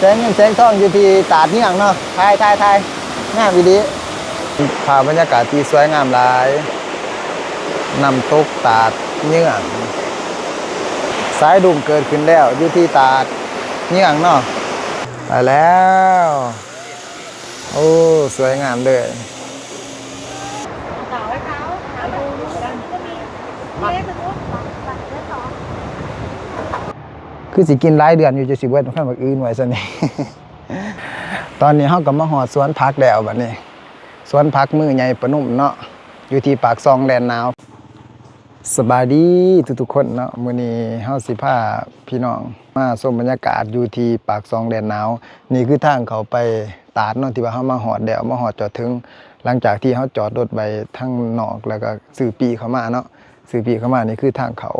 แสงเงินแสงทองอยู่ที่ตาดเนี่ยงเนาะทายงามดีภาพบรรยากาศที่สวยงามหลายนำตกตาดเนื่องสายดุ่มเกิดขึ้นแล้วอยู่ที่ตาดเนื่องเนาะไปแล้วโอ้สวยงามเลยคือสิกินหลายเดือนอยู่จะสิเบิดข้าวบักอื่นไว้ซะนี่ ตอนนี้เฮาก็มาฮอดสวนผักแล้วบัดนี้สวนผักมือใหญ่ประนุ่มเนาะอยู่ที่ปากซองแลนนาวสบายดีทุกๆคนเนาะมื้อนี้เฮาสิพาพี่น้องมาชมบรรยากาศอยู่ที่ปากซองแลนนาวนี่คือทางเขาไปตาดเนาะที่ว่าเฮามาฮอดแล้วมาฮอดจอดถึงหลังจากที่เฮาจอดรถไว้ทั้งนอกแล้วก็ซื้อปีเข้ามาเนาะซื้อปีเข้ามานี่คือทางเขา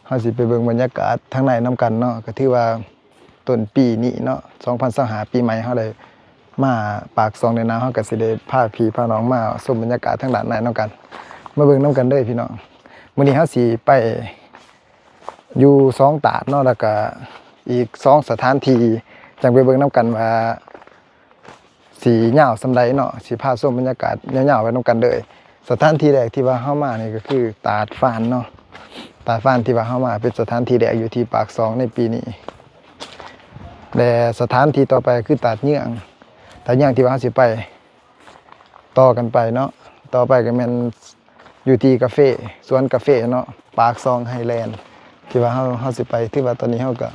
เฮาสิไปเบิ่งบรรยากาศทางในนํกันเนาะก็ถือว่าต้นปีนี้เนาะ2025ปีใหม่เฮาได้มาปากซองแลนนาวเฮาก็สิได้พาพี่พาน้องมาชมบรรยากาศทางด้านในนํกันมาเบิ่งนํกันเด้อพี่น้องมื้อนี้เฮาสิไปอยู่2ตาดเนาะแล้วก็อีก2สถานที่จังไปเบิ่งนํกันว่าสียาวสำใดเนาะสิพาชมบรรยากาศยาวๆไว้นํกันเด้อสถานที่แรกที่ว่าเฮามานี่ก็คือตาดฟ้านเนาะตาดฟ้านที่ว่าเฮามาเป็นสถานที่แรกอยู่ที่ปากซองในปีนี้และสถานที่ต่อไปคือตาดเยื่องตาดเยื่องที่ว่าเฮาสิไปต่อกันไปเนาะต่อไปก็แม่นอยู่ที่กาแฟสวนกาแฟเนาะปากซองไฮแลนด์ที่ว่าเฮาสิไปที่ว่าตอนนี้เฮาก็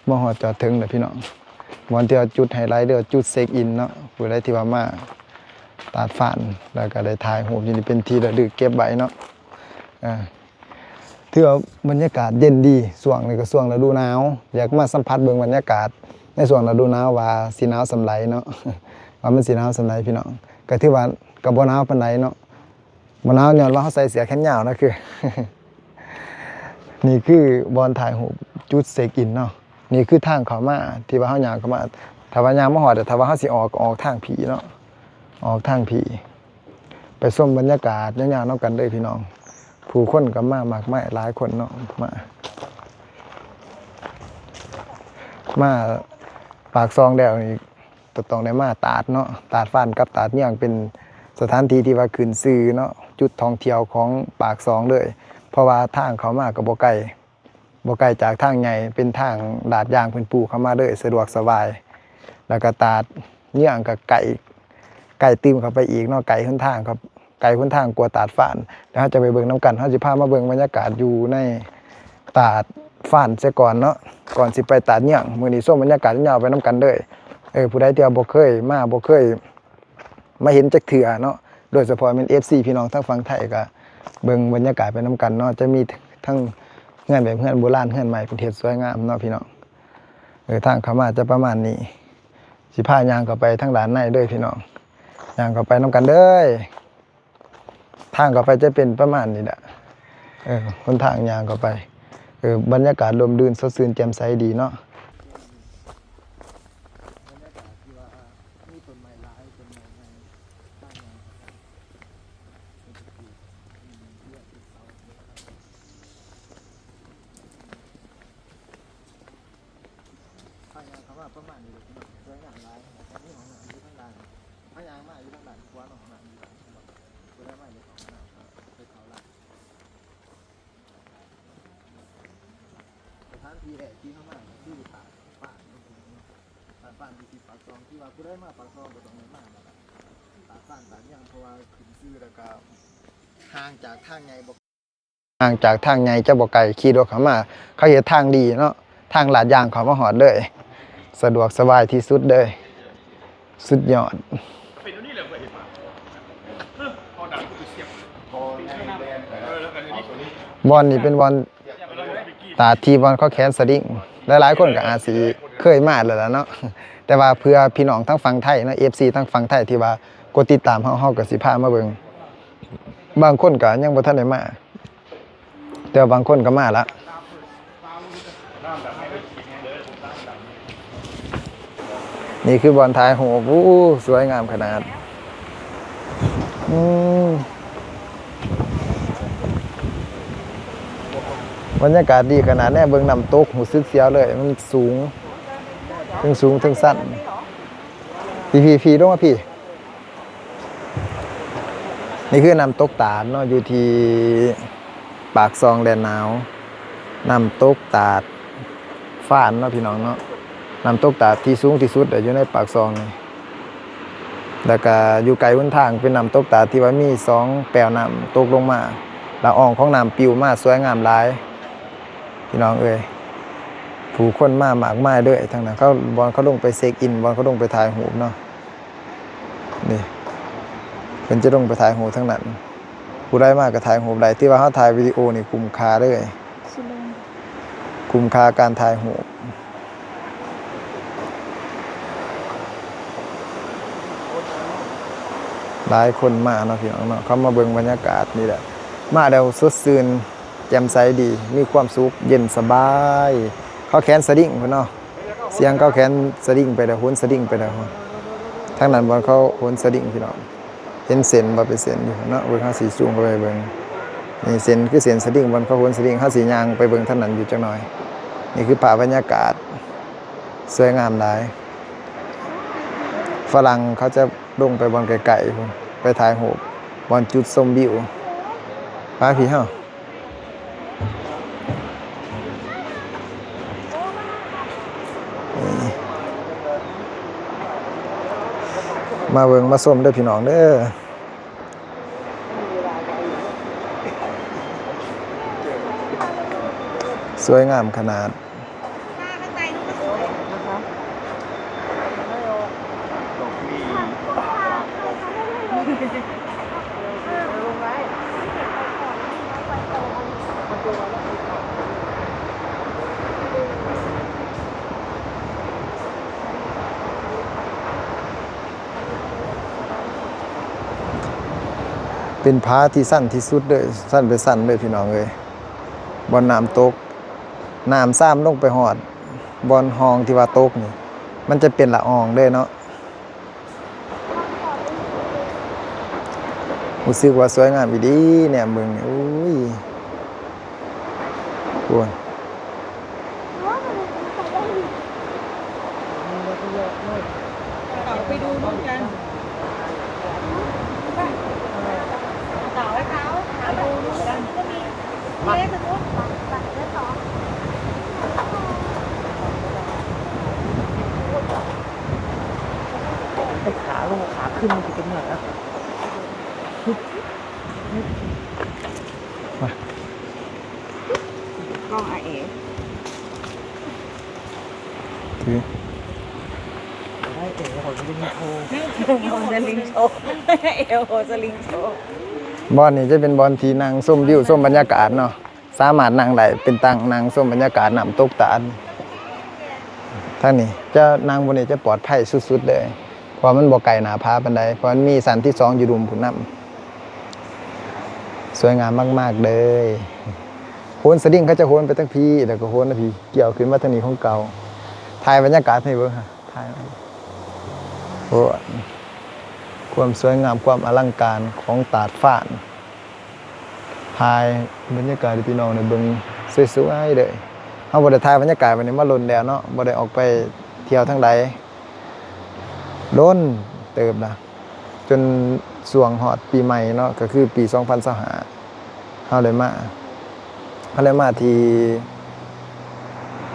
มาฮอดจอดถึงแล้วพี่น้องวันที่จุดไฮไลท์เด้อจุดเช็คอินเนาะผู้ใดที่ว่ามาตาดฟ้านแล้วก็ได้ถ่ายรูปอยู่นี่เป็นที่ระลึกเก็บไว้เนาะถือว่าบรรยากาศเย็นดีช่วงนี้ก็ช่วงฤดูหนาวอยากมาสัมผัสเบิ่งบรรยากาศในช่วงฤดูหนาวว่าสิหนาวสำไรเนาะว่ามันสิหนาวสำไรพี่น้องก็ถือว่าก็บ่หนาวปานใดเนาะบ่หนาวย้อนว่าเฮาใส่เสื้อแขนยาวนะคือ นี่คือบอนถ่ายรูปจุดเช็คอินเนาะนี่คือทางเข้ามาที่ว่าเฮาย่างเข้ามาถ้าว่าย่างมาฮอดถ้าว่าเฮาสิออกทางผีเนาะออกทางผีไปชมบรรยากาศยาวๆนำกันเด้อพี่น้องผู้คนก็มามากมายหลายคนเนาะมาปากซองแล้วนี่ต้องได้มาตาดเนาะตาดฟ้านกับตาดเยื่องเป็นสถานที่ที่ว่าขึ้นชื่อเนาะจุดท่องเที่ยวของปากซองเลยเพราะว่าทางเขามาก็บ่ไกลจากทางใหญ่เป็นทางลาดยางเพิ่นปูเข้ามาเลยสะดวกสบายแล้วก็ตาดเยื่องก็ไกลตื้มเข้าไปอีกเนาะไกลหนทางครับไกลหนทางกว่าตาดฟ้านแล้วเฮาจะไปเบิ่งนํกันเฮาสิพามาเบิ่งบรรยากาศอยู่ในตาดฟ้านเสียก่อนเนาะก่อนสิไปตาดเยื่องมื้อนี้ชมบรรยากาศยาวไปนํกันเด้อผู้ใดที่บ่เคยมาเห็นจักเทื่อเนาะโดยเฉพาะเป็น FC พี่น้องทั้งฝั่งไทยก็เบิ่งบรรยากาศไปนํกันเนาะจะมีทั้งเฮือนแบบเฮือนโบราณเฮือนใหม่เป็นเฮ็ดสวยงามเนาะพี่น้องทางเข้ามาจะประมาณนี้สิพาย่างเข้าไปทางด้านในเด้อพี่น้องย่างเข้าไปนํกันเด้อทางเข้าไปจะเป็นประมาณนี้แหละคนทางย่างเข้าไปบรรยากาศลมรื่นสดชื่นแจ่มใสดีเนาะประมาณนี้เลยสวยงามหลายแต่นี่ของอยู่ข้างล่างพยางมาอยู่ข้างล่างขวาเนาะนั่นอยู่สวยมากเลยไปเขาล่างสถานที่แรกที่เข้ามาที่ตาดฟ้านที่ปากซองที่ว่าผู้ได้มาปากซองก็ต้องมาตาดฟ้านตาดยังเพราะว่าขึ้นชื่อแล้วก็ห่างจากทางใหญ่จะบ่ไกลขี่รถเข้ามาเขาเฮ็ดทางดีเนาะทางลาดยางเขามาฮอดเลยสะดวกสบายที่สุดเลยสุดยอดบอลนี่เป็นบอลตาทีบอลเขาแขนสลิงหลายๆคนก็อาจสิเคยมาแล้วล่ะเนาะแต่ว่าเพื่อพี่น้องทั้งฝั่งไทยเนาะ FC ทั้งฝั่งไทยที่ว่ากดติดตามเฮาก็สิพามาเบิ่งบางคนก็ยังบ่ทันได้มาแต่บางคนก็มาละนี่คือบอลท้ายโหสวยงามขนาดบรรยากาศดีขนาดแน่เบิ่งน้ำตกหูซึกเสียวเลยมันสูง ทั้งสูงทั้งสั้นพี่ลงมาพี่นี่คือน้ำตกตาดเนาะอยู่ที่ปากซองแดนหนาวน้ำตกตาดฟ้านเนาะพี่น้องเนาะน้ำตกตาดที่สูงที่สุดอยู่ในปากซองนี่แล้วก็อยู่ไกลหนทางเป็นน้ำตกตาดที่ว่ามี2แปลวน้ำตกลงมาละอองของน้ำปิวมาสวยงามหลายพี่น้องเอ้ยผู้คนมามากมายด้วยทั้งนั้นเขาบอลเขาลงไปเช็คอินบอลเขาลงไปถ่ายรูปเนาะนี่เป็นจะลงไปถ่ายรูปทั้งนั้นผู้ได้มากก็ถ่ายรูปได้ที่ว่าเขาถ่ายวิดีโอนี่คุ้มค่าเลยคุ้มค่าการถ่ายรูปหลายคนมาเนาะพี่น้องเนาะเขามาเบิ่งบรรยากาศนี่แหละมาแล้วสดชื่นแจ่มใสดีมีความสุขเย็นสบายเขาแขนสดิ้งพุ่นเนาะเสียงเขาแขนสดิ้งไปแล้วโหนสดิ้งไปแล้วทางนั้นบอลเขาโหนสดิ้งพี่น้องเห็นเส้นบ่เป็นเส้นอยู่เนาะเบิ่งเฮาสิสูงเข้าไปเบิ่งนี่เส้นคือเส้นสดิ้งบอลเขาโหนสดิ้งเฮาสิย่างไปเบิ่งทางนั้นอยู่จักหน่อยนี่คือภาพบรรยากาศสวยงามหลายฝรั่งเขาจะลงไปบอลไกลๆพุ่นไปถ่ายรูปบอลจุดชมวิวไปพี่เฮามาเบิ่งมาส้มเด้อพี่น้องเด้อสวยงามขนาดเป็นผาที่สั้นที่สุดเลยสั้นไปสั้นเลยพี่น้องเลยบอนน้ำตกน้ำซ้ำลงไปหอดบอนห้องที่ว่าตกนี่มันจะเป็นละอองเลยเนาะรู้สึกว่าสวยงามอีดีเนี่ยมึงอุ้ยกวนไปดูนู่นกันขาลงขาขึ้นมันจะเป็นเหนือกล้องอาเอ๋ถือได้เอ๋โหสลิงโชว์โหสลิงโชว์เอ๋โหสลิงโชว์บอนนี่จะเป็นบอนที่นั่งส้มวิวส้มบรรยากาศเนาะสามารถนั่งได้เป็นตังนั่งส้มบรรยากาศน้ำตกตาดท่านนี้จะนั่งบนนี้จะปลอดภัยสุดๆเลยเพราะมันบ่ไกลหนาผาปานใดเพราะมันมีสันที่2อยู่รุมผุนน้ำสวยงามมากๆเลยโหนสดิ้งเขาจะโหนไปทั้งพี่แล้วก็โหนนะพี่เกี่ยวขึ้นมาทางนี้ของเก่าถ่ายบรรยากาศให้เบิ่งค่ะถ่ายโอ้ความสวยงามความอลังการของตาดฟ้านถ่ายบรรยากาศที่พี่น้องในเบิ่งสวยๆเลยเฮาบ่ได้ถ่ายบรรยากาศวันนี้มาล้นแล้วเนาะบ่ได้ออกไปเที่ยวทางใดล้นเติบนะจนช่วงฮอดปีใหม่เนาะก็คือปี2025เฮาเลยมาที่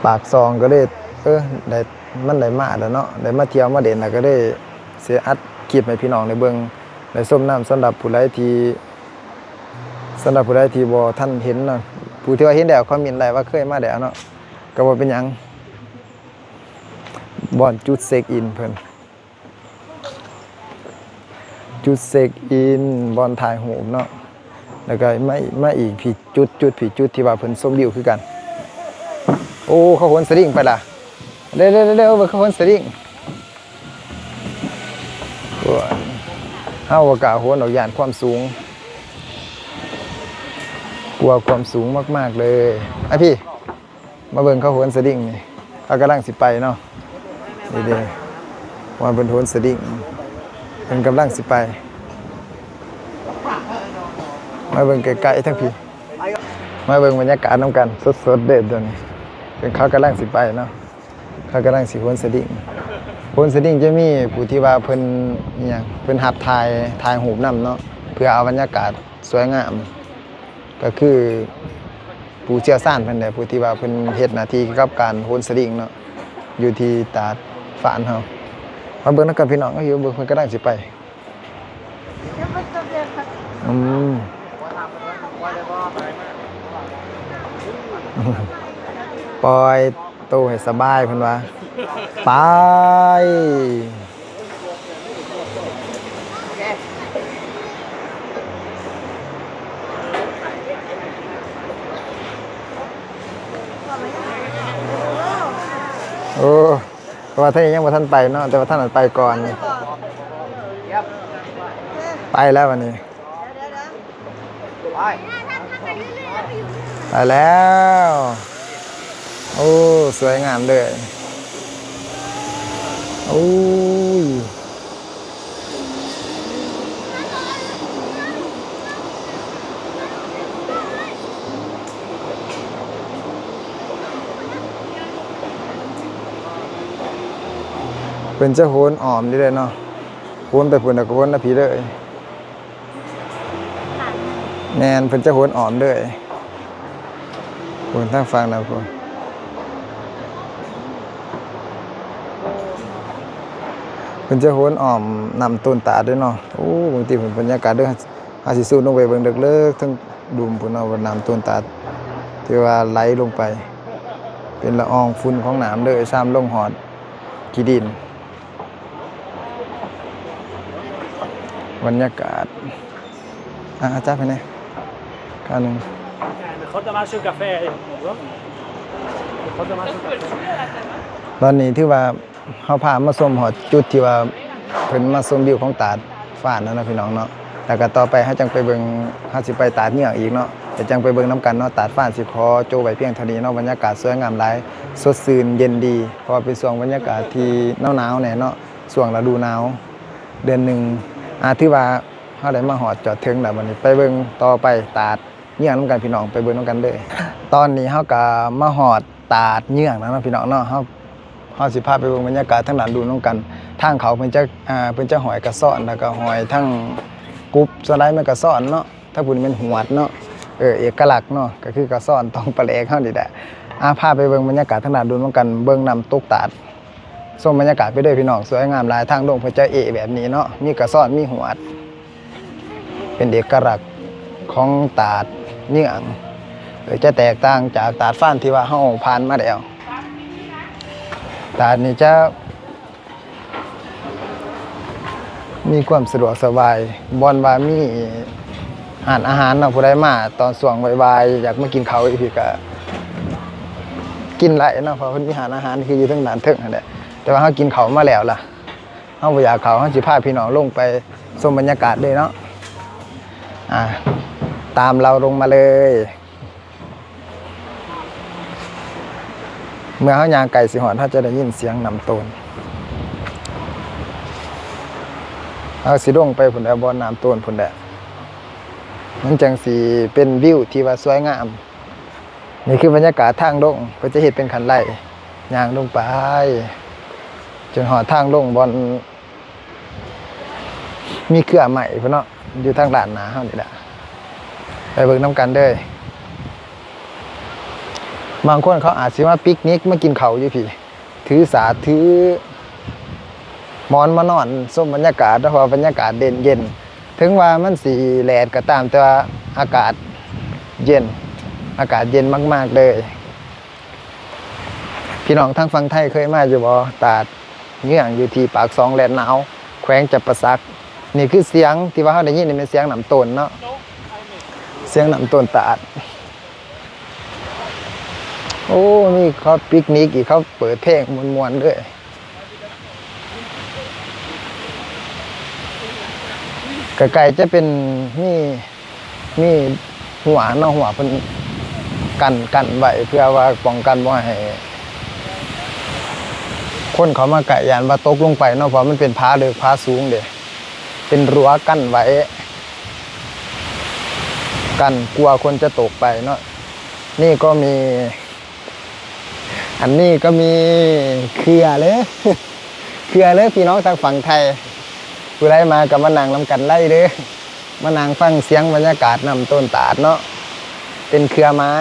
ปากซองก็เลยได้มันได้มาแล้วเนาะได้มาเที่ยวมาเด่นแล้วก็ได้เสียอัดคลิปให้พี่น้องได้เบิ่งได้ส้มน้ำสำหรับผู้ใดที่บ่ทันเห็นเนาะผู้ที่ว่าเห็นแล้วคอมเมนต์ได้ว่าเคยมาแล้วเนาะก็บ่เป็นหยังบ่อนจุดเช็คอินเพิ่นจุดเช็คอินบอนถ่ายรูปเนาะแล้วก็มาอีกพี่จุดที่ว่าเพิ่นส้มวิวคือกันโอ้เขาโหนสลิงไปล่ะเร็วเขาโหนสลิงเฮาบ่กล้าโหนออกย่านความสูงกลัวความสูงมากๆเลยไอ้พี่มาเบิ่งเขาโหนสลิงนี่เขากำลังสิไปเนาะนี่เด้ว่าเพิ่นโหนสลิงเพิ่นกำลังสิไปมาเบิ่งไกลๆทั้งพี่มาเบิ่งบรรยากาศนำกันสดๆเด็ดตัวนี้เป็นเขากำลังสิไปเนาะ เขากำลังสิโหนสดิ้งโหนสดิ้งจะมีผู้ที่ว่าเพิ่นอิหยังเพิ่นหับถ่ายรูปนำเนาะเพื่อเอาบรรยากาศสวยงามก็คือผู้เชี่ยวชาญเพิ่นแหละผู้ที่ว่าเพิ่นเฮ็ดหน้าที่เกี่ยวกับการโหนสดิ้งเนาะอยู่ที่ตาดฝานเฮามาเบิ่งนำกันพี่น้องก็อยู่เบิ่งเพิ่นกำลังสิไปอืมปล่อยตู้ให้สบายเพิ่นว่าไปโอ้เพราะว่าท่านยังบ่ทันไปเนาะแต่ว่าท่านไปก่อนไปแล้ววันนี้ไปแล้วโอ้สวยงามเลยโอ้ยเป็นเจ้าโหนอ่อมนี่เลยเนาะโหนไปพุ่นแล้วก็โหนนะพี่เลยแมนเป็นเจ้าโหนอ่อมเลยพุ่นทางฟังนะพุ่นเป็นเจ้าโหนอ่อมนำต้นตาด้วยเนาะโอ้บางทีผมบรรยากาศด้วยอาสิสูลงไปเบิ่งเลิกๆทั้งดุมพุ่นเอานำต้นตาที่ว่าไหลลงไปเป็นละอองฝุ่นของน้ำเลยซ้ำลงหอดขี้ดินบรรยากาศอาจารย์ไปไหนข้าวหนึ่ง خد معاه شو كافيه خد معاه شو كافيه ตอนนี้ที่ว่าเขาพามาชมหอดจุดที่ว่าเพิ่นมาชมวิวของตาดฟ้านนะพี่น้องเนาะแล้วก็ต่อไปเขาจังไปเบิ่งเขาสิไปตาดเหนืออีกเนาะแต่จังไปเบิ่งน้ำกันเนาะตาดฟ้านสิขอโจไว้เพียงเท่านี้เนาะบรรยากาศสวยงามหลายสดชื่นเย็นดีเพราะเป็นช่วงบรรยากาศที่หนาวๆแน่เนาะช่วงฤดูหนาวเดือนหนึ่งที่ว่าเขาได้มาหอดจอดถึงแล้ววันนี้ไปเบิ่งต่อไปตาดเหนือน้ำกันพี่น้องไปเบิ่งน้ำกันเลยตอนนี้เขาก็มาหอดตาดเหนือนะพี่น้องเนาะเขาสิพาไปเบิ่งบรรยากาศทั้งหลานดูน้องกันทางเขาเพิ่นจะหอยกระซ่อนแล้วก็หอยทั้งกรุ๊ปสไลด์มันกระซ่อนเนาะถ้าพุ่นเป็นหวดเนาะเอกลักษณ์เนาะก็คือกระซ่อนต้องปลาแหลกเฮานี่แหละพาไปเบิ่งบรรยากาศทั้งหลานดูน้องกันเบิ่งน้ำตกตาดชมบรรยากาศไปด้วยพี่น้องสวยงามหลายทางลงเพิ่นจะแบบนี้เนาะมีกระซ่อนมีหวดเป็นเอกลักษณ์ของตาดเหนืองจะแตกต่างจากตาดฟ้านที่ว่าเฮาผ่านมาแล้วตาดนี่จะมีความสะดวกสบายบอนว่ามีอาหารเนาะผู้ใดมาตอนช่วงบ่ายๆอยากมากินข้าวอีกก็กินไหลเนาะเพราะเพิ่นมีอาหารคืออยู่ทางด้านเทิงนั่นแหละแต่ว่าเฮากินข้าวมาแล้วล่ะเฮาบ่อยากข้าวเฮาสิพาพี่น้องลงไปชมบรรยากาศเลยเนาะตามเราลงมาเลยเมื่อเขายางไก่สิหอนเขาจะได้ยินเสียงนำโตนเอาสิลงไปผุนแดบอลน้ำโตนผุนแดมันจังสีเป็นวิวที่ว่าสวยงามนี่คือบรรยากาศทางลงก็จะเห็นเป็นคันไล่ยางลงไปจนหอดทางลงบอลมีเครือใหม่พุ่นเนาะอยู่ทางด้านหน้าเขานี่แหละไปเบิ่งน้ำกันเด้อบางคนเขาอาจสิมาปิกนิกมากินข้าวอยู่พี่ถือสาถือหมอนมานอนส้มบรรยากาศเพราะบรรยากาศเย็นถึงว่ามันสีแดดก็ตามแต่ว่าอากาศเย็นมากๆเลยพี่น้องทางฝั่งไทยเคยมาอยู่บ่ตาดเหนืออยู่ที่ปากซองแลนหนาวแขวงจับประซักนี่คือเสียงที่ว่าเขาได้ยินนี่เป็นเสียงน้ำต้นเนาะเสียงน้ำต้นตาดโอ้นี่เขาปิกนิกอีกเขาเปิดเพลงมวนๆด้วยไกลๆจะเป็นมีหัวเนาะหัวเพิ่นกันไว้เพื่อว่าป้องกันบ่ให้คนเขามาไก่ยานว่าตกลงไปเนาะเพราะมันเป็นผาเลิกผาสูงเด้เป็นรั้วกั้นไว้กันกลัวคนจะตกไปเนาะนี่ก็มี อันนี้ก็มีเครือเลย เครือเลยพี่น้องทางฝั่งไทยผู้ใดมากับมานั่งนำกันไล่เด้อมานั่งฟังเสียงบรรยากาศนำต้นตาดเนาะเป็นเครือไม้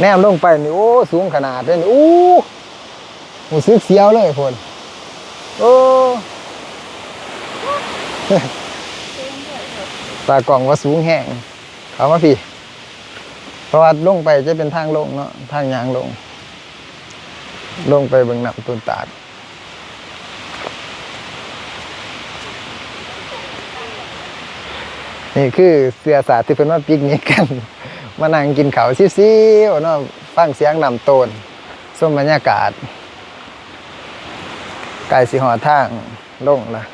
แนมลงไปนี่โอ้สูงขนาดเลยนี่โอ้หูซึกเสียวเลยคนโอ้ ตากล่องว่าสูงแห้งเขามาพี่เพราะว่าลงไปจะเป็นทางลงเนาะทางยางลงไปเบิ่งน้ำต้นตาดนี่คือเสือสาดที่เพิ่นมาปิกนิกกัน มานั่งกินข้าวซิวๆเนาะฟังเสียงน้ำต้นชมบรรยากาศใกล้สิหอดทางลงละ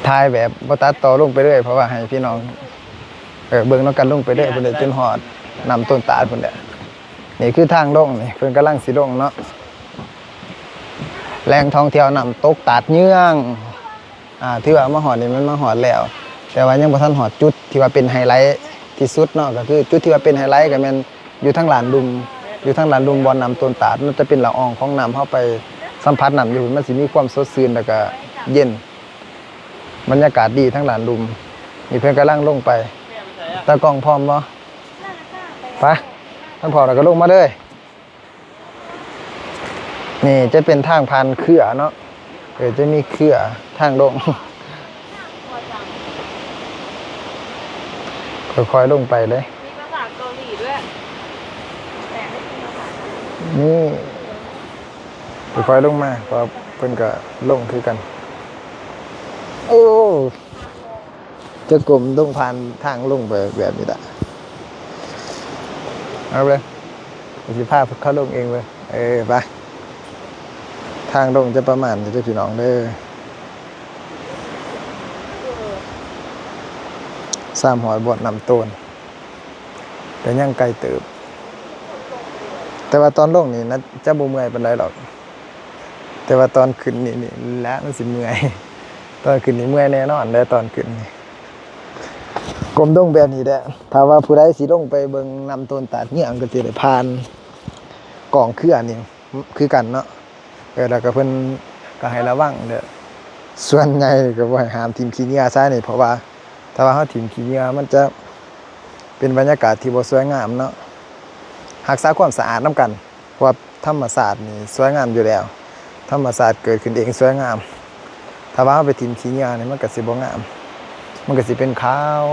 ทายแบบบ่ตัดต่อลงไปเรื่อยเพราะว่าให้พี่น้องเบิ่งนำกันลงไปเรื่อยเพิ่นได้จนฮอดนำต้นตาลพุ่นแหละนี่คือทางลงนี่เพิ่นกำลังสิลงเนาะแหล่งท่องเที่ยวน้ำตกตาดเยื้องที่ว่ามาฮอดนี่มันมาฮอดแล้วแต่ว่ายังบ่ทันฮอดจุดที่ว่าเป็นไฮไลท์ที่สุดเนาะก็คือจุดที่ว่าเป็นไฮไลท์ก็แม่นอยู่ทางลานดุมบ่อนน้ำต้นตาดมันจะเป็นละอองของน้ำเฮาไปสัมผัสน้ำอยู่มันสิมีความสดชื่นแล้วก็เย็นบรรยากาศดีทั้งหลานดุมนี่เพื่อนกำลังลงไปตากล้องพร้อมบ่ไปท่านพอเราก็ลงมาเลยนี่จะเป็นทางผ่านเครือเนาะจะมีเครือทางลงค่อยๆลงไปเลยมีภาษาเกาหลีด้วยแต่ไม่ใช่ภาษานี่ค่อยๆลงมาเพราะเพื่อนก็ลงคือกันโอ้จะกลมต้องผ่านทางลงไปแบบนี้ละเอาเลยสิพาเขาลงเองเลยไปทางลงจะประมาณจะพี่น้องเด้อ300 บาทนำต้นแต่ยังไกลเติบแต่ว่าตอนลงนี่นะจะบ่เมื่อยปานใดหรอกแต่ว่าตอนขึ้นนี่แล้วมันสิเมื่อยตอนขึ้นนี่เมื่อยแน่นอนแต่ตอนขึ้นนี่กลมดงแบบนี้แหละถ้าว่าผู้ใดสิลงไปเบิ่งนำต้นตาดเงี้ยก็สิได้ผ่านกองเครือนี่คือกันเนาะแล้วก็เพิ่นก็ให้ระวังเด้อส่วนใหญ่ก็บ่ให้ห้ามทิ่มขี้เหงื่อซะนี่เพราะว่าถ้าว่าเฮาทิ่มขี้เหงื่อมันจะเป็นบรรยากาศที่บ่สวยงามเนาะรักษาความสะอาดนำกันเพราะว่าธรรมชาตินี่สวยงามอยู่แล้วธรรมชาติเกิดขึ้นเองสวยงามถ้าว่าเฮาไปทิ่มขี้เหงื่อนี่มันก็สิบ่งามมันก็สิเป็นขาว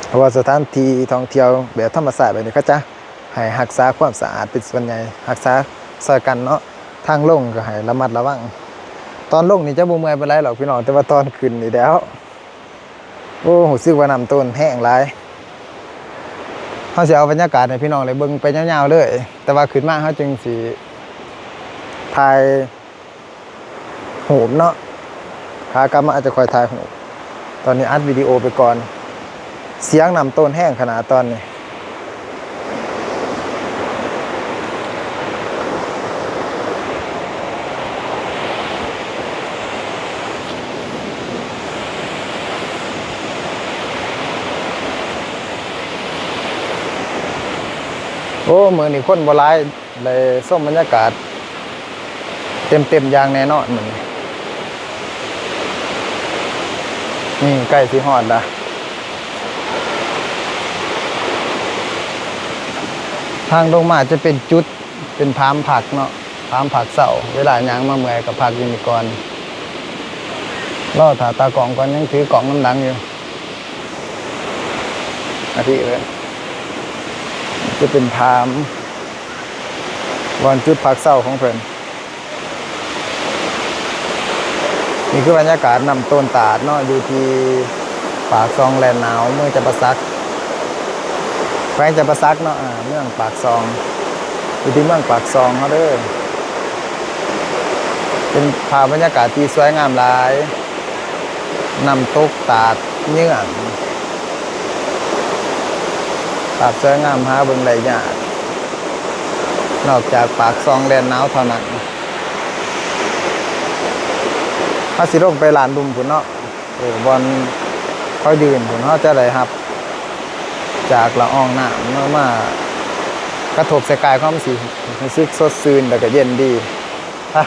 เพราะว่าสถานที่ท่องเที่ยวแบบธรรมชาติแบบนี้เขาจะให้รักษาความสะอาดเป็นส่วนใหญ่รักษาซอยกันเนาะทางลงก็ให้ระมัดระวังตอนลงนี่จะบ่เมื่อยปานใดหรอกพี่น้องแต่ว่าตอนขึ้นนี่แล้วโอ้รู้สึกว่าน้ำต้นแห้งหลายเฮาสิเอาบรรยากาศให้พี่น้องได้เบิ่งไปยาวๆเลยแต่ว่าขึ้นมาเฮาจึงสิถ่ายรูปเนาะขากลับมาอาจจะค่อยถ่ายรูปตอนนี้อัดวิดีโอไปก่อนเสียงน้ำต้นแห้งขนาดตอนนี้โอ้มื้อนี้คนบ่หลายได้ชมบรรยากาศเต็มๆอย่างแน่นอนมื้อนี้นี่ใกล้สิฮอดละทางลงมาจะเป็นจุดเป็นพามผักเนาะพามผักเสาเวลาย่างมาเมื่อยกับผักอยู่นี่ก่อนรอถ่าตากล่องก่อนยังถือกล่องน้ำหลังอยู่อาทิเลยจะเป็นพามวันจุดผักเสาของเพิ่นนี่คือบรรยากาศนำต้นตาดเนาะอยู่ที่ปากซองแลนหนาวเมืองจับปะซักแขวงจับปะซักเนาะเมืองปากซองอยู่ที่เมืองปากซองเขาเด้อเป็นภาพบรรยากาศที่สวยงามหลายน้ำตกตาดเยื้องภาพสวยงามหาเบิ่งได้ยาก นอกจากปากซองแดนหนาวเท่านั้นถ้าสิลงไปลานดุมพุ่นเนาะบอลเขายืนพุ่นเขาจะได้ครับ จากละอองน้ำมากระทบใส่กายความสีรู้สึกสดชื่นแต่ก็เย็นดีฮะ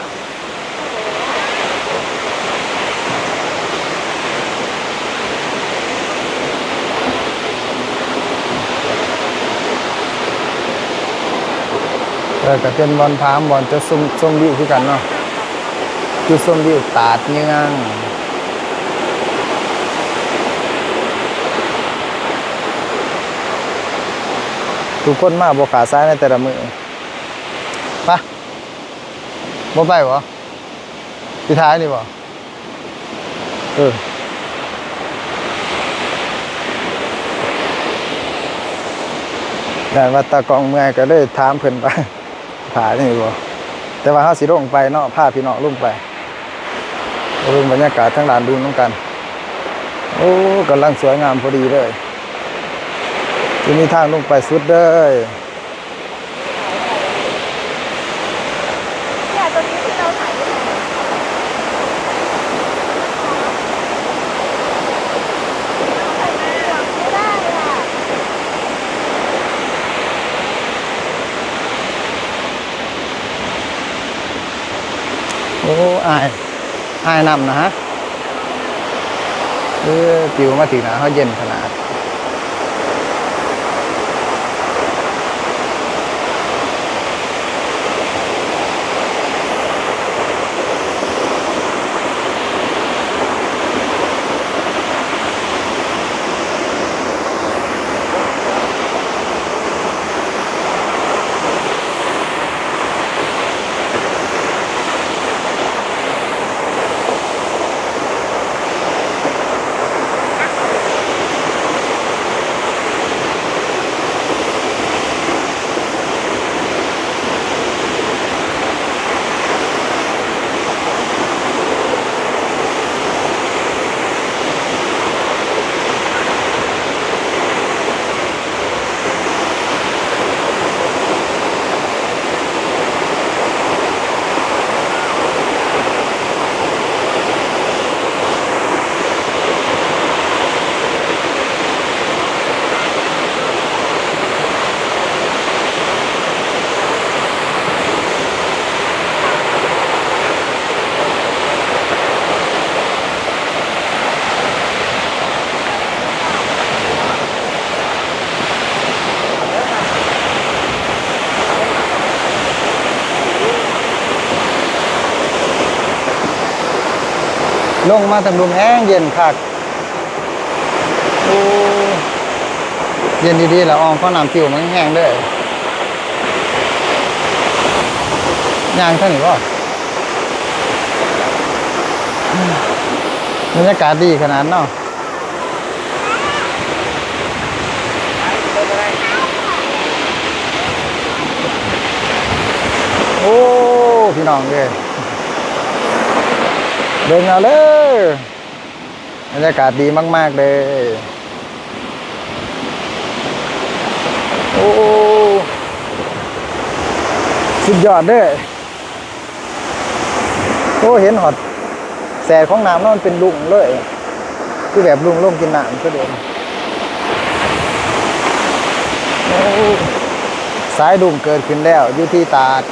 ก็เป็นบอลพามบอลจะส้มวิวคือกันเนาะจุดส้มวิวตาดเงืองทุกคนมาบกขาซ้ายในแต่ละมือปะบ่ไปบ่ที่ท้ายนี่บ่แต่ว่าตากองเมื่อยก็เลยถามเพิ่นไปผานี่บ่แต่ว่าเฮาสิลงไปเนาะพาพี่น้องลงไปเบิ่งบรรยากาศทั้งลานดูนำกันโอ้กำลังสวยงามพอดีเลยที่มีทางลงไปสุดเลยเนี่ยตัวนี้ที่เราถ่ายรูปไม่ได้อ่ะ โอ้อายนำนะฮะปิวมาถึงนะเขาเย็นขนาดลงมาทางดุมแห้งเย็นคักโอ้เย็นดีๆแล้วอองเขาน้ำผิวมันแห้งด้วยย่างเท่านี้ก็บรรยากาศดีขนาดเนาะโอ้พี่น้องเลยเดินเอาเลยบรรยากาศดีมากๆเลยโอ้สุดยอดเลยโอ้เห็นหอดแสงของน้ำมันเป็นลุงเลยคือแบบลุงลงกินน้ำก็เดินโอ้สายดุ่มเกิดขึ้นแล้วอยู่ที่ตาด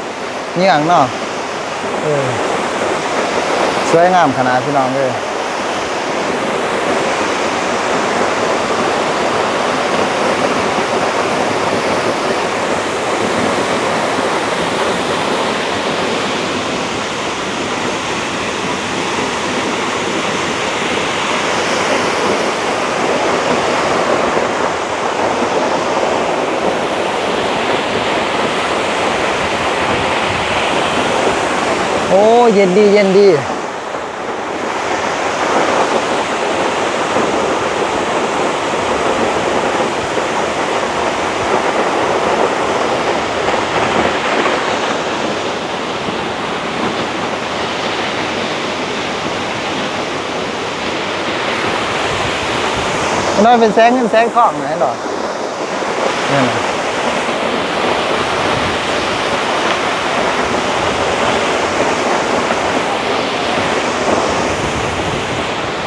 เงี้ยงเนาะสวยงามขนาดพี่น้องเลยโอ้เย็นดีเย็นดีน้อยเป็นแสงเงินแสงทองไหนหรอนี่นะ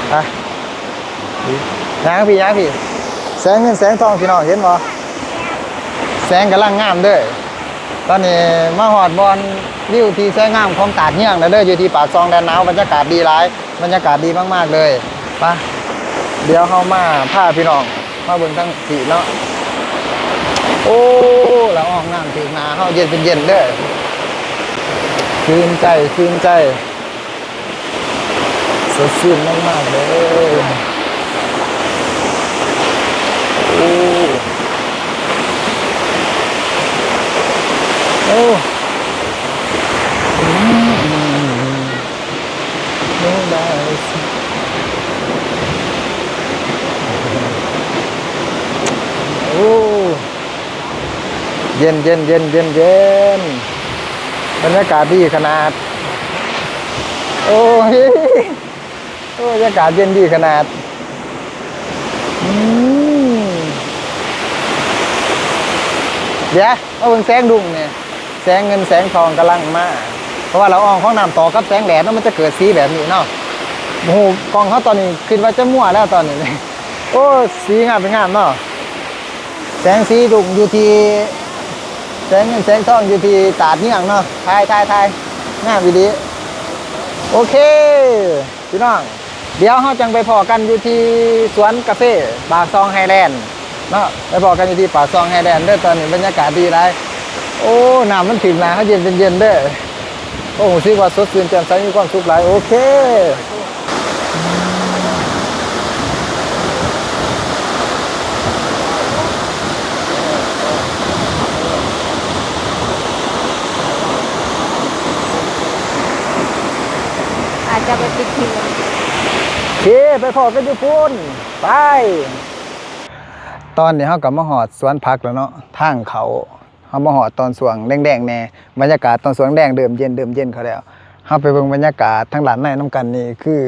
ไปย่างพี่ย่างพี่แสงเงินแสงทองพี่น้องเห็นบ่แสงกำลังงามเด้อตอนนี้มาหอดบอลวิวที่แสงงามของตาดเงี้ยงแล้วเด้ออยู่ที่ปากซองแดนหนาวบรรยากาศดีหลายบรรยากาศดีมากๆเลยไปเดี๋ยวเข้ามาพาพี่น้องมาเบิ่งทั้งสีเนาะโอ้แล้วออกน้ำถึงนาเฮาเย็นเป็นเย็นเด้อชื่นใจชื่นใจสดชื่นมากๆเลยโอ้โอ้ไม่ได้สิโอ้เย็นเย็นเย็นเย็นเย็นบรรยากาศดีขนาดโอ้ยโอ้บรรยากาศเย็นดีขนาดเดี๋ยวเอาเบิ่งแสงดุ่งเนี่ยแสงเงินแสงทองกำลังมาเพราะว่าเราอองของน้ำต่อกับแสงแดดแล้วมันจะเกิดสีแบบนี้เนาะโอ้โหกองเขาตอนนี้คิดว่าจะมั่วแล้วตอนนี้โอ้สีงามเป็นงามเนาะแสงสีดุ่งอยู่ที่แสงเงินแสงทองอยู่ที่ตาดเงี้ยงเนาะทายงามดีโอเคพี่น้องเดี๋ยวเราจังไปพอกันอยู่ที่สวนกาแฟปากซองไฮแลนด์เนาะไปพอกันอยู่ที่ปากซองไฮแลนด์เด้อตอนนี้บรรยากาศดีไรโอ้น้ำมันถึงนะเขาเย็นเป็นเย็นเด้อโอ้โหซิว่าสดชื่นแจ่มใสมีความสุขหลายโอเคอาจจะไปปิดที โอเคไปพอกันอยู่พุ่นไปตอนนี้เขากลับมาหอดสวนพักแล้วเนาะทางเขามาหอดตอนสว่างแดงๆแน่บรรยากาศตอนสว่างแดงเดิมเย็นเขาแล้วเขาไปเบิ่งบรรยากาศทั้งหลานในน้ำกันนี่คือ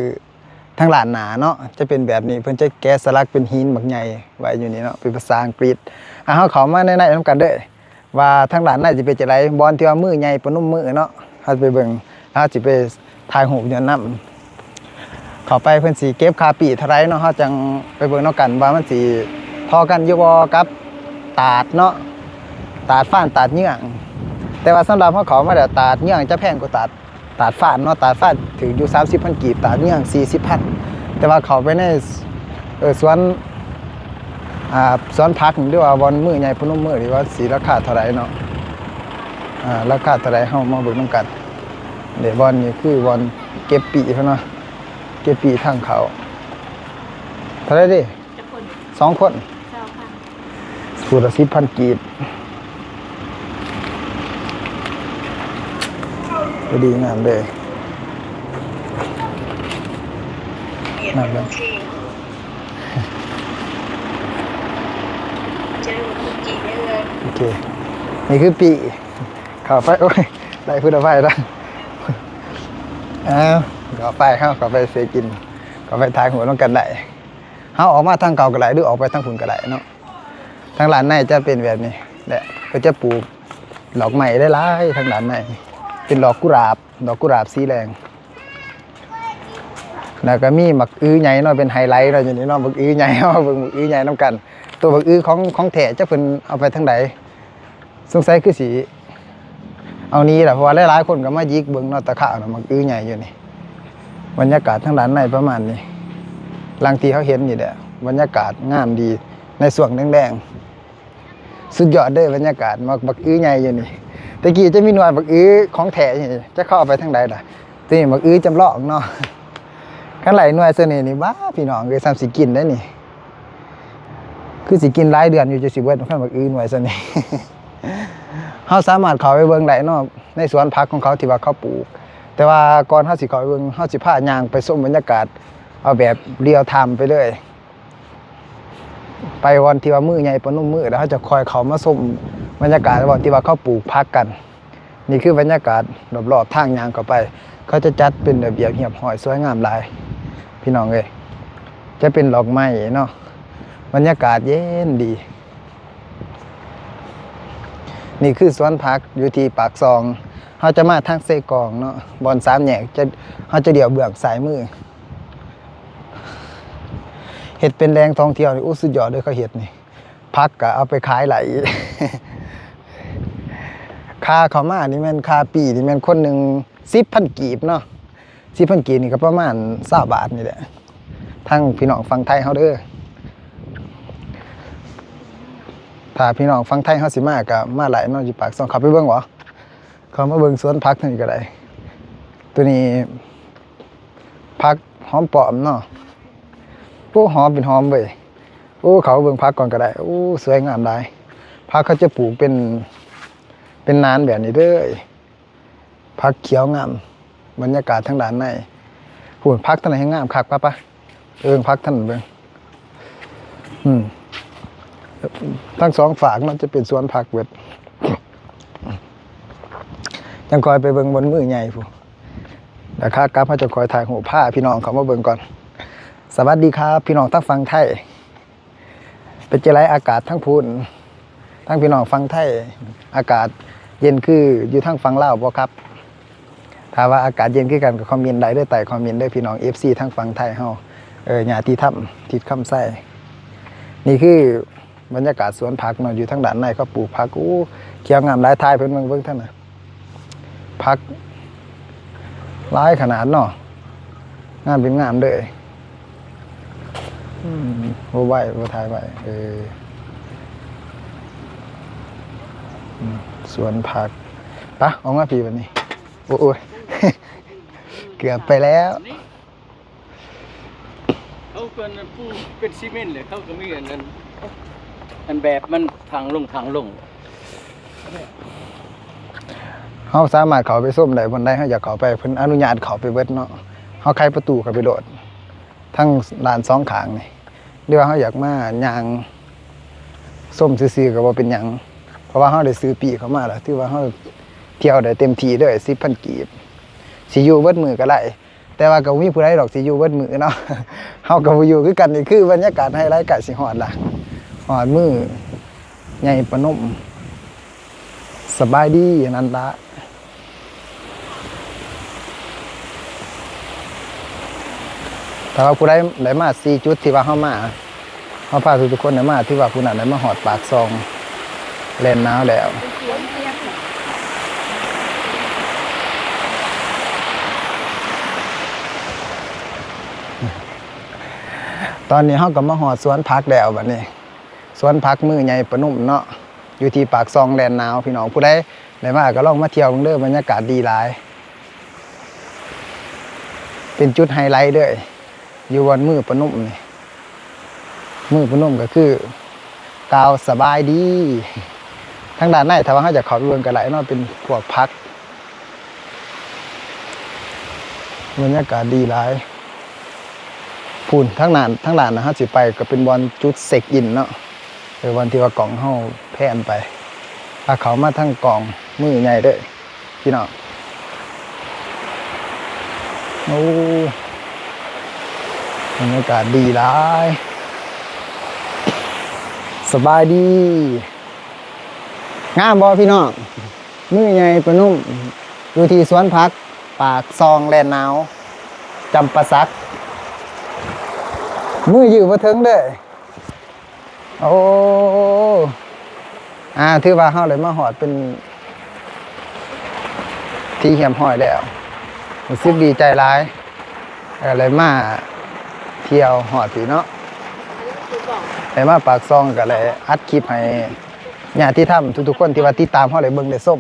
ทั้งหลานหนาเนาะจะเป็นแบบนี้เพิ่นจะแกะสลักเป็นหินบักใหญ่ไว้อยู่นี่เนาะเป็นภาษาอังกฤษเขาเข้ามาในน้ำกันเด้อว่าทั้งหลานในสิเป็นจังไดบอลที่ว่ามือใหญ่ปนมมือเนาะเขาไปเบิ่งเขาสิไปถ่ายรูปอยู่นำเข้าไปเพิ่นสิเก็บค่าปีเท่าไรเนาะเขาจังไปเบิ่งเนาะกันว่ามันสิพอกันอยู่บ่กับตาดเนาะตาดฟ้านตาดเยื่องแต่ว่าสำหรับเขามาแล้วตาดเยื่องจะแพงกว่าตาดฟ้านเนาะตาดฟ้านถึงอยู่ 30,000 กีบตาดเยื่อง 40,000แต่ว่าเขาไปในสวนพักหรือว่าบอนมือใหญ่พนมมือหรือว่าสีราคาเท่าไรเนาะราคาเท่าไรเฮามาเบิ่งนำกันเดี๋ยวบอนนี่คือบอนเก็บปีเพิ่นเนาะเก็บปีทางเขาเท่าไรดิ2 คนสูตรละ10,000 กีบดีงามเลยงามเลยโอเคนี่คือปีข่าวไฟโอ้ยได้พูดเอาไฟแล้วข่าวไฟข่าวไฟเสียกินข่าวไฟทายหัวต้องกันได้เขาออกมาทางเก่าก็ได้หรือออกไปทางฝุ่นก็ได้เนาะทางหลานในจะเป็นแบบนี้แหละก็จะปลูกดอกไม้ได้หลายทางหลานในเป็นดอกกุหลาบสีแดงแล้วก็มีหมักอื้อใหญ่เนาะเป็นไฮไลท์เนาะอยู่นี่เนาะหมักอื้อใหญ่เนาะหมักอื้อใหญ่น้ำกันตัวหมักอื้อของแท้จะเพิ่นเอาไปทางใดสงสัยคือสีเอานี้แหละเพราะว่าหลายๆคนก็มายิกเบิ่งเนาะตะขาวเนาะหมักอื้อใหญ่อยู่นี่บรรยากาศทางด้านในประมาณนี้บางทีเขาเห็นนี่แหละบรรยากาศงามดีในส่วนแดงๆสุดยอดเด้อบรรยากาศหมักอื้อใหญ่อยู่นี่ตะกี้จะมีหน่วยหมักอื้อของแท้นี่จะเข้าไปทางใดล่ะตัวนี้หมักอื้อจำลองเนาะขั้นไหลหน่วยเสน่ห์นี่บ้าพี่น้องเลยซ้ำสิกินได้นี่คือสิกินหลายเดือนอยู่จะสิเบิดขั้นหมักอื้อหน่วยเสน่ห์เขาสามารถเข้าไปเบิ่งได้เนาะในสวนพักของเขาที่ว่าเขาปลูกแต่ว่าก่อนเขาสิเข้าไปเบิ่งเขาสิพาย่างไปชมบรรยากาศเอาแบบเรียลไทม์ไปเลยไปวันที่ว่ามือใหญ่ปนนุ่มมือแล้วเขาจะคอยเขามาชมบรรยากาศวันที่ว่าเขาปลูกพักกันนี่คือบรรยากาศรอบๆทางย่างเข้าไปเขาจะจัดเป็นระเบียบเรียบร้อยสวยงามหลายพี่น้องเอ้ยจะเป็นดอกไม้เนาะบรรยากาศเย็นดีนี่คือสวนพักอยู่ที่ปากซองเขาจะมาทางเซกองเนาะบอน3 แยกเขาจะเดี่ยวเบื้องซ้ายมือ เฮ็ดเป็นแหล่งท่องเที่ยวนี่สุดยอดเลยเขาเฮ็ดนี่พักก็เอาไปขายไหล ค่าเขามานี่แม่นค่าปีนี่แม่นคนหนึง 10,000 กีบเนาะ 10,000 กีบนี่ก็ประมาณ20 บาทนี่แหละทั้งพี่น้องฝั่งไทยเฮาเด้อถ้าพี่น้องฝั่งไทยเฮาสิมาก็มาหลายเนาะอยู่ปากซองเข้าไปเบิ่งบ่เข้ามาเบิ่งสวนผักนี่ก็ได้ตัวนี้ผักหอมปลอมเนาะโอ้หอมเป็นหอมเว้ยโอ้เขาเบิ่งผักก่อนก็ได้โอ้สวยงามหลายผักเขาจะปลูกเป็นนานแบบนี้เด้อผักเขียวงามบรรยากาศทางด้านในพูดผักทางไหนให้งามคักปะผักท่านเบิ่งทั้งสองฝากมันจะเป็นสวนผักเบิดยังคอยไปเบิ่งบนมือใหญ่ผู้แต่ข้ากลับเขาจะคอยถ่ายหูผ้าพี่น้องเขามาเบิ่งก่อนสวัสดีครับพี่น้องทั้งฟังไทยเป็นจะไรอากาศทั้งพูนทั้งพี่น้องฟังไทยอากาศเย็นคืออยู่ทั้งฟังลาวบ่ครับถ้าว่าอากาศเย็นคือกันก็คอมเมนต์ได้ด้วยไต่คอมเมนต์ด้วยพี่น้อง FC ทั้งฟังไทยเฮาญาติธรรมทิศคำไส้นี่คือบรรยากาศสวนผักเนาะอยู่ทางด้านในเขาปลูกผักอู้เขียวงามหลายทายเพิ่นเบิ่งท่านน่ะผักหลายขนาดเนาะงามเป็นงามเด้อบ่ไหวบ่ทายไหวสวนผักปะออกมาพี่บัดนี้โอ้ย เกือบไปแล้วเขาเป็นผู้เป็นซีเมนต์เลยเขาก็มีอันนั้นอันแบบมันทางลงเฮาสามารถเข้าไปส้มได้บนใดเฮาอยากเข้าไปเพิ่นอนุญาตเข้าไปเบิดเนาะเฮาไขประตูเข้าไปโดดทั้งลาน2ข้างนี่หรือว่าเฮาอยากมาย่างส้มซื่อๆก็บ่เป็นหยังเพราะว่าเฮาได้ซื้อปีเข้ามาแล้วถือว่าเฮาเที่ยวได้เต็มที่เด้อ 10,000 กีบสิอยู่เบิดมื้อก็ได้แต่ว่าก็บ่มีผู้ใดดอกสิอยู่เบิดมื้อเนาะ เฮาก็บ่อยู่คือกันนี่คือบรรยากาศไฮไลท์ใกล้สิฮอดล่ะฮอดมื้อใหญ่ปะนมสบายดีอนันตะแต่ว่าผู้ใดได้มา4จุดที่ว่าเฮามาเฮาพาทุกคนได้มาที่ว่าผู้นั้นได้มาฮอดปากซองแล่นน้าวแล้วตอนนี้เฮาก็มาฮอดสวนผักแล้วบัดนี้สวนผักมือใหญ่ปะนุ่มเนาะอยู่ที่ปากซองแลนนาวพี่น้องผู้ใดได้มาก็ลองมาเที่ยวเด้อบรรยากาศดีหลายเป็นจุดไฮไลท์เด้ออยู่บนมือปะนุ่มนี่มือปะนุ่มก็คือกาวสบายดีทางด้านในถ้าว่าเฮาจะเข้าไปเบิ่งก็ได้เนาะเป็นพวกผักบรรยากาศดีหลายพูนทั้งนั้นนะฮะสิไปก็เป็นบอลจุดเซกอินเนาะวันที่ว่ากล่องเฮาแพนไปพาเขามาทั้งกล่องมือใหญ่เด้อพี่น้องโอ้บรรยากาศดีหลายสบายดีงามบ่พี่น้องมือใหญ่ปะนุ่มอยู่ที่สวนผักปากซองแลนนาวจำปาสักมืออยู่มาถึงเด้อโอ้ถือว่าเฮาเลยมาหอดเป็นที่เหี่ยมห้อยแล้วรู้สึกดีใจหลายเลยมาเที่ยวหอดพี่เนาะเลยมาปากซองก็เลยอัดคลิปให้ญาติธรรมทุกๆคนที่ว่าติดตามเฮาเลยเบิ่งได้ส้ม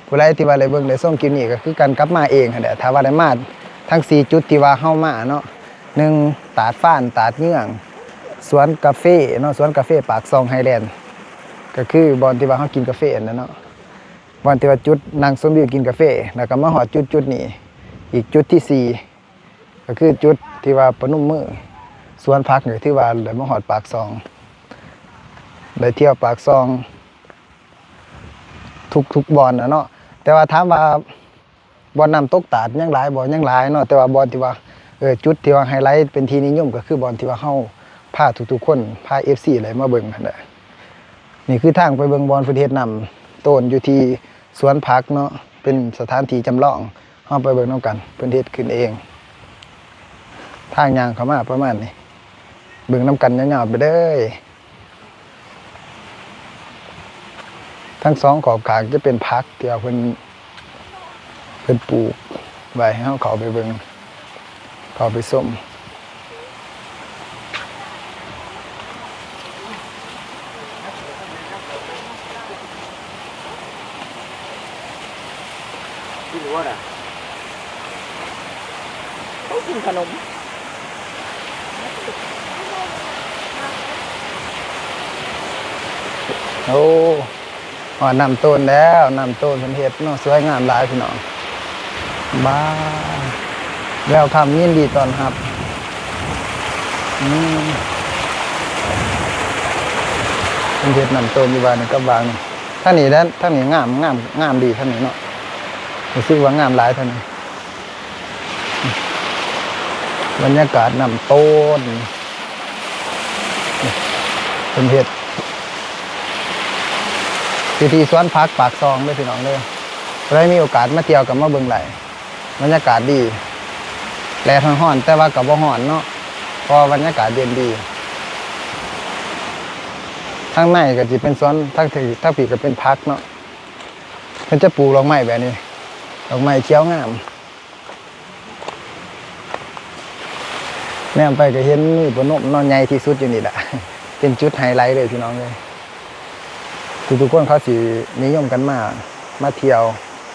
ผู้ใดที่ว่าเลยเบิ่งได้ส้มคลิปนี้ก็คือการกลับมาเองหั่นแหละถ้าว่าได้มาทั้ง4จุดที่ว่าเฮามาเนาะ1ตาดฟ้านตาดเงื่องสวนกาแฟเนาะสวนกาแฟปากซองไฮแลนด์ก็คือบอนที่ว่าเฮากินกาแฟนั่นเนาะบอนที่ว่าจุดนั่งชมวิวกินกาแฟแล้วก็มาฮอดจุดนี้อีกจุดที่4ก็คือจุดที่ว่าปะนุ่มมือสวนผักนี่ที่ว่าได้มาฮอดปากซองได้เที่ยวปากซองทุกบอนน่ะเนาะแต่ว่าถามว่าบอนน้ำตกตาดยังหลายบ่ยังหลายเนาะแต่ว่าบอนที่ว่าจุดที่ว่าไฮไลท์เป็นที่นิยมก็คือบอลที่ว่าเฮาพาทุกๆคนพา FC อะไรมาเบิ่งนั่นแหละนี่คือทางไปเบิ่งบอลเพิ่นเฮ็ดนำต้นอยู่ที่สวนผักเนาะเป็นสถานที่จำลองเฮาไปเบิ่งนำกันเพิ่นเฮ็ดขึ้นเองทางย่างเข้ามาประมาณนี้ บิ่งน้ำกันยาวๆไปเด้อทั้งสองขอบขางจะเป็นพักที่เอาเพิ่นปลูกไว้ให้เฮาเข้าไปเบิ่งเข้าไปส้มที่รู้ว่าน่ะ ต้องกินขนม โอ้อ๋อนำต้นแล้วนำต้นเพิ่นเฮ็ดเนาะสวยงามหลายพี่น้องบ้าแล้วคำยินดีต้อนรับเพิ่นเฮ็ดนำต้นอยู่บ้านนี่ก็บางท่างนี้ด้านท่างนี้งามดีท่างนี้เนาะรู้สึกว่างามหลายท่างนี้บรรยากาศนำต้นเพิ่นเฮ็ดพิธีสวนพักปากซองด้วยพี่น้องเลยได้มีโอกาสมาเที่ยวกับมาเบิ่งไหลบรรยากาศดีแลดร้อนแต่ว่ากับบ่ร้อนเนาะเพอบรรยากาศเย็นดีทั้งในก็จะเป็นสวนทั้งปีก็เป็นพักเนาะเพิ่นจะปลูกดอกไม้แบบนี้ดอกไม้เขียวงามแนมไปก็เห็นมือปนมนอนใหญ่ที่สุดอยู่นี่แหละเป็นจุดไฮไลท์เลยพี่น้องเลยทุกคนเขาสินิยมกันมาเที่ยว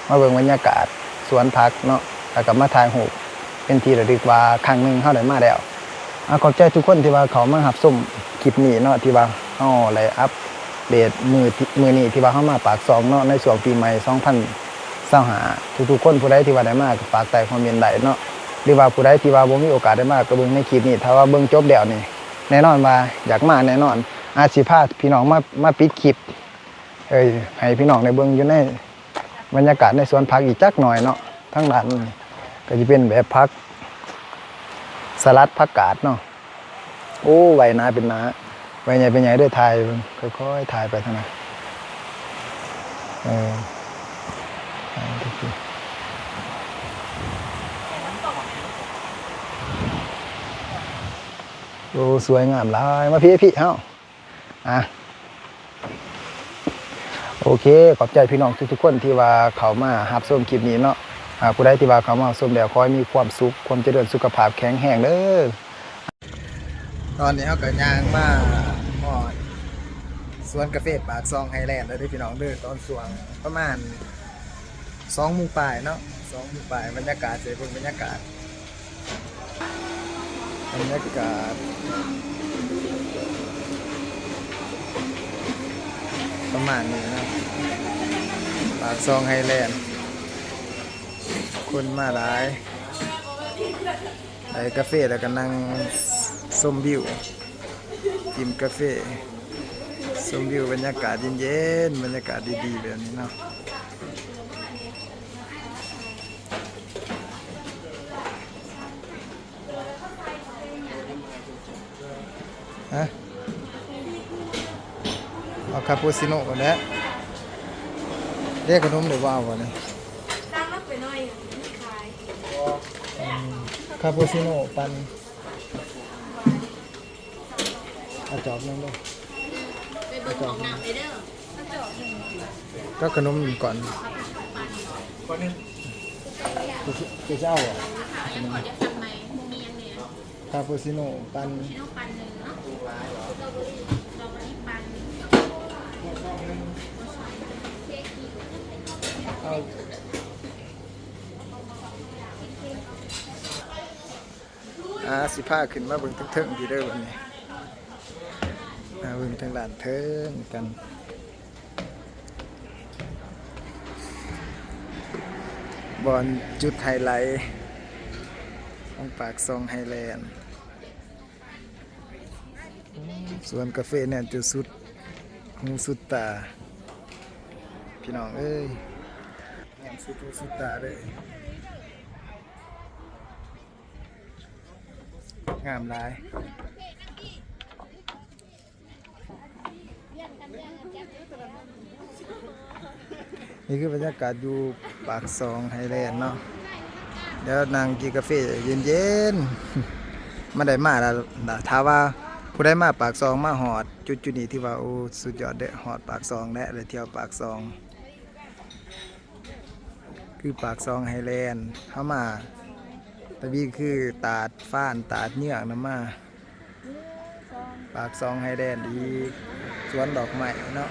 มาเบิ่งบรรยากาศสวนพักเนาะแล้วก็มาถ่ายรูปเป็นที่ระลึกว่าครั้งหนึ่งเขาได้มาแล้วขอบใจทุกคนที่ว่าเขามารับชมคลิปนี้เนาะที่ว่าเฮาได้อัปเดตมือนี้ที่ว่าเฮามาปากซองเนาะในช่วงปีใหม่2025ทุกคนผู้ใดที่ว่าได้มาก็ฝากใต้คอมเมนต์ได้เนาะหรือว่าผู้ใดที่ว่าบ่มีโอกาสได้มาก็เบิ่งในคลิปนี้ถ้าว่าเบิ่งจบแล้วนี่แน่นอนว่าอยากมาแน่นอนอาจสิพาพี่น้องมาปิดคลิปให้พี่น้องในเบิ่งอยู่ในบรรยากาศในสวนผักอีกจักหน่อยเนาะทั้งด้านก็จะเป็นแบบผักสลัดผักกาดเนาะโอ้ใบหนาเป็นหนาใบใหญ่เป็นใหญ่ด้วยถ่ายค่อยๆถ่ายไปเท่านั้นโอ้สวยงามหลายมาพี่เฮ้าโอเคขอบใจพี่น้องทุกๆคนที่ว่าเขามารับชมคลิปนี้เนาะผู้ใดที่ว่าเขามาชมแล้วขอให้มีความสุขความเจริญสุขภาพแข็งแรงเด้อตอนนี้เขาก็ย่างมาหอดสวนกาแฟปากซองไฮแลนด์แล้วด้วยพี่น้องเด้อตอนสวงประมาณ2 โมงปลายเนาะ2 โมงปลายบรรยากาศเสร็จเพิ่งบรรยากาศประมาณนี้นะปากซองไฮแลนด์คนมาหลายไอ้กาแฟแล้วก็นั่งส้มวิวกินกาแฟส้มวิวบรรยากาศเย็นๆบรรยากาศดีๆแบบนี้เนาะเอาคาปูชิโน่ก่อนแล้วเรียกขนมหรือว่าวะเนี่ยตั้งรับไปหน่อยขายคาปูชิโน่ปันเอาจอบนึงด้วยเอาจอบนึงก็ขนมก่อนจะเจ้าอ่ะคาปูชิโน่ปันสิผ้าขึ้นมาเบิ่งเทิงๆดีเด้อวันนี้เบิ่งทางด้านเทิงกันบอนจุดไฮไลท์ของปากซองไฮแลนด์สวนกาแฟเนี่ยจุดสุดหูสุดตาพี่น้องเอ้ยแง่สุดหูสุดตาเลยงามหลายนี่คือบรรยากาศอยู่ปากซองไฮแลนด์เนาะเดี๋ยวนางกินกาแฟเย็นๆมาได้มาแล้วถ้าว่า ผู้ได้มาปากซองมาหอดจุดนี้ที่ว่าโอ้สุดยอดเด้อหอดปากซองและเลยเที่ยวปากซอง คือปากซองไฮแลนด์เข้ามาตะวีคือตาดฟ้านตาดเหยือกน้ำมาปากซองไฮแลนด์อีกสวนดอกไม้เนาะ